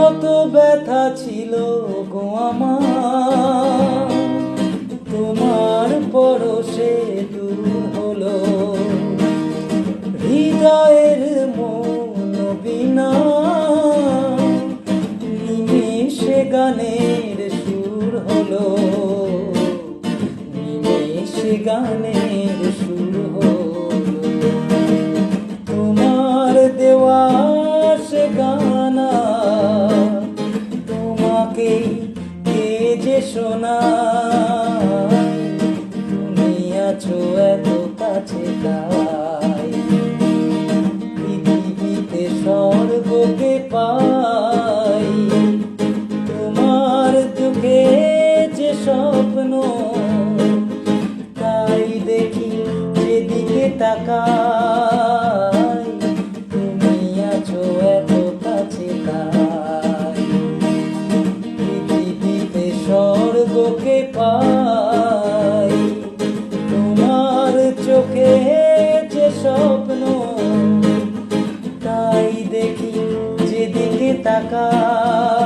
কত ব্যথা ছিল গো আমার, তোমার পরশে দূর হলো। হৃদয়ের মন বিনা নিমেষে গানের সুর হলো, নিমেষে গানের সুর হলো। তোমার দেওয়া সে গানা তোমাকেই কে যে শোনায়, তুমি আছো এত কাছে তাই পৃথিবীতে স্বর্গকে পাই। তোমার চোখে যে স্বপ্ন তাই দেখি যেদিকে তাকাই, তুমি আছো এত কাছে তাই পৃথিবীতে স্বর্গকে পাই। তোমার চোখে যে স্বপ্ন তাই দেখি যেদিকে তাকাই।